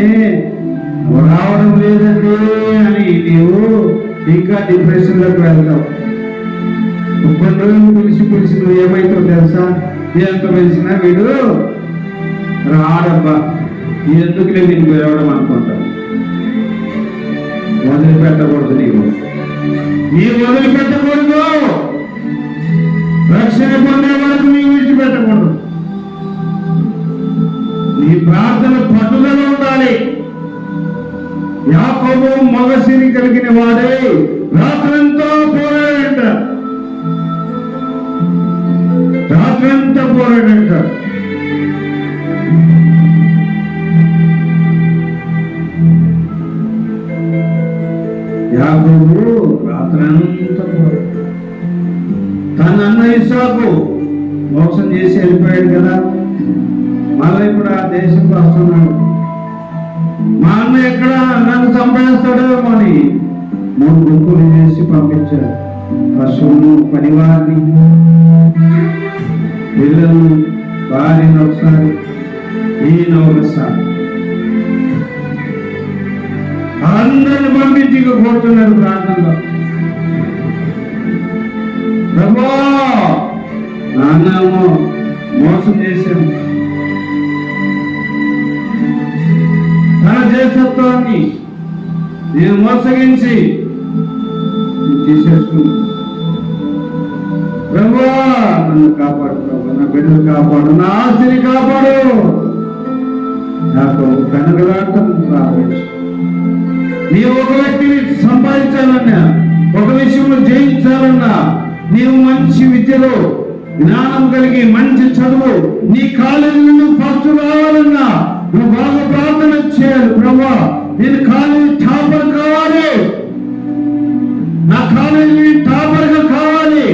కానీ రావడం లేదండి అని నీవు ఇంకా డిప్రెషన్లోకి వెళ్తావు. కొన్ని రోజులు పిలిచి నువ్వు ఏమైతావు తెలుసా? ఎంత పిలిచినా వీడు రాడబ్బా, ఎందుకులే నేను పిలవడం అనుకుంటావు. వదిలిపెట్టకూడదు, నీవు వదిలిపెట్టకూడదు. రక్షణ పొందే వరకు నీవు విడిచిపెట్టకూడదు. నీ ప్రార్థన పట్టుదల ఉండాలి. యాకోబు మగసిరి కలిగిన వాడే రాత్రంతా పోరాడంట, రాత్రంతా పోరాడంట. యాకోబు రాత్రంతా పోరాడు. తన అన్న ఇస్సాకు మోసం చేసి వెళ్ళిపోయాడు కదా, మళ్ళీ ఇప్పుడు ఆ దేశంలో వస్తున్నాడు. మా అన్న ఎక్కడ నన్ను చంపేస్తాడో అని 3 గుంపులు చేసి పంపించాడు. పశువులు, పనివారిని, పిల్లలు, భార్యను ఒకసారి, ఈయన ఒకసారి అందరిని పంపించి కూర్చున్నారు ప్రార్థనలో. ప్రభా, నాన్నేమో మోసం చేశాను, తన జ్యేష్ఠత్వాన్ని నేను మోసగించి తీసేసుకున్నాను. ప్రభా, నన్ను కాపాడు ప్రభా, నా బిడ్డలు కాపాడు, నా ఆస్తిని కాపాడు. నాకు వెనకలాటం ప్రారంభించు. నీవు ఒక వ్యక్తిని సంపాదించాలన్నా, ఒక విషయంలో జయించాలన్నా, నీవు మంచి విద్యలో జ్ఞానం కలిగి మంచి చదువు, నీ కాలేజీలో ఫస్ట్ రావాలన్నా నువ్వు బాగా ప్రార్థన చేయాలి. ప్రభా, నేను కాలేజీ టాపర్ కావాలి, నా కాలేజీ టాపర్గా కావాలి,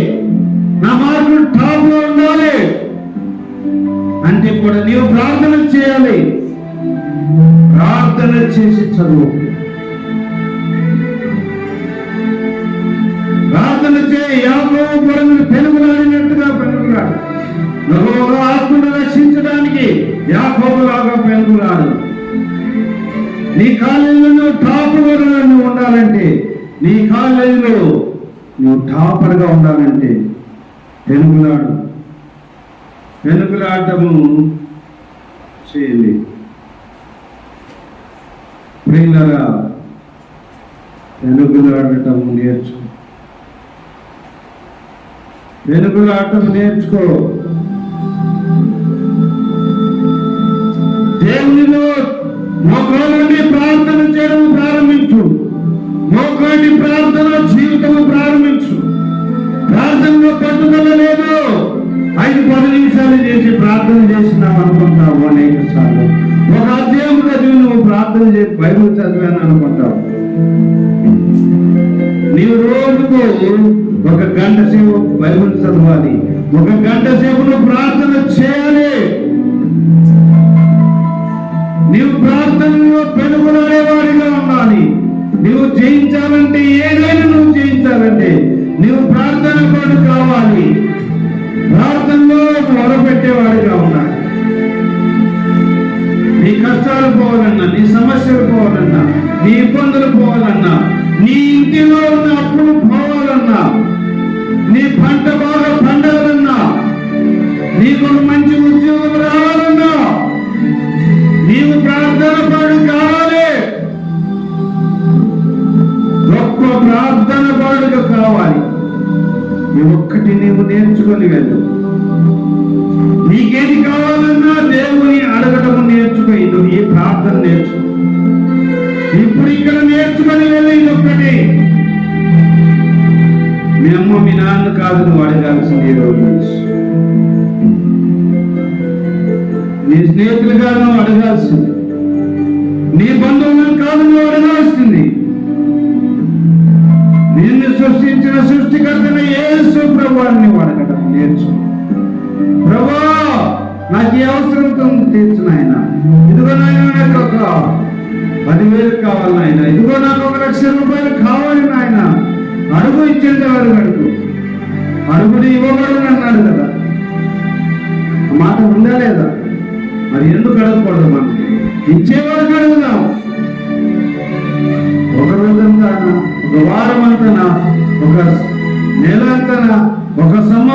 నా మార్కులు టాప్ లో ఉండాలి అంటే కూడా నీవు ప్రార్థన చేయాలి. ప్రార్థన చేసి చదువు, ప్రార్థన చేయి. యాకోబు పొరుగులు పెనుగులాడినట్టుగా పెనుగులాడు. యెహోవా ఆత్మను రక్షించడానికి యాకోబులాగా పెనుగులాడు. నీ కాలేజీలో టాపర్గా నువ్వు ఉండాలంటే, నీ కాలేజీలో నువ్వు టాపర్గా ఉండాలంటే పెనుగులాడు. పెనుగులాడటము చేయండి. ప్రియులారా, పెనుగులాడటం నేర్చుకో, వెనుకలాటం నేర్చుకో. దేవునిలో మోకాళ్ళని ప్రార్థన చేయడం ప్రారంభించు. మోకాళ్ళని ప్రార్థన జీవితం ప్రారంభించు. ప్రార్థనలో పట్టుదల లేదు, 5-10 నిమిషాలు చేసి ప్రార్థన చేసినావు అనుకుంటావు. అనేక సార్లు ఒక అధ్యాయం చదివి నువ్వు ప్రార్థన చేసి బైబిల్ చదివాను అనుకుంటావు. నీవు రోజుకు 1 గంట సేపు బైబిల్ చదవాలి, 1 గంట సేపు నువ్వు ప్రార్థన చేయాలి. నీవు ప్రార్థనలో పెనుగులాడేవాడిగా ఉండాలి. నువ్వు జయించాలంటే, ఏదైనా నువ్వు జయించాలంటే నువ్వు ప్రార్థన కూడా కావాలి. ప్రార్థనలో మొరపెట్టేవాడిగా ఉండాలి. నీ కష్టాలు పోవాలన్నా, నీ సమస్యలు పోవాలన్నా, నీ ఇబ్బందులు పోవాలన్నా, నీ ఇంటిలో ఉన్న అప్పులు పోవాలన్నా, నీ పంట బాగా పండాలన్నా, నీకు మంచి ఉద్యోగం రావాలన్నా, నీవు ప్రార్థన పడు కావాలి. గొప్ప ప్రార్థన పడుగా కావాలి. ఈ ఒక్కటి నీవు నేర్చుకొని వెళ్ళు. నీకేది కావాలన్నా దేవుని అడగటం నేర్చుకో. నువ్వు ఈ ప్రార్థన నేర్చుకో. ఇప్పుడు ఇక్కడ నేర్చుకొని వెళ్ళి ఒక్కటి, మీ అమ్మ మీ నాన్న కాదు నువ్వు అడగాల్సింది. ఈ రోజు నీ స్నేహితులుగా నువ్వు అడగాల్సింది, నీ బంధువులను కాదు నువ్వు అడగాల్సింది. నిన్ను సృష్టించిన సృష్టికర్తన యేసు ప్రభువుని నువ్వు అడగడం నేర్చు. ప్రభువా, నాకు ఈ అవసరంతో తీర్చు నాయన. ఇదిగో నాయన, నాకు ఒక 10,000 కావాలి నాయన. ఇదిగో నాకు 1,00,000 రూపాయలు కావాలి నాయన. అడుగు, ఇచ్చేంత వరకు అడుగు. అడుగుడు ఇవ్వబడు అన్నాడు కదా. మాట ఉందా లేదా? మరి ఎందుకు అడగకూడదు? మనం ఇచ్చేవారికి అడుగుదాం. ఒక వారం అంతనా, ఒక నెల అంతనా, ఒక సంవత్సరం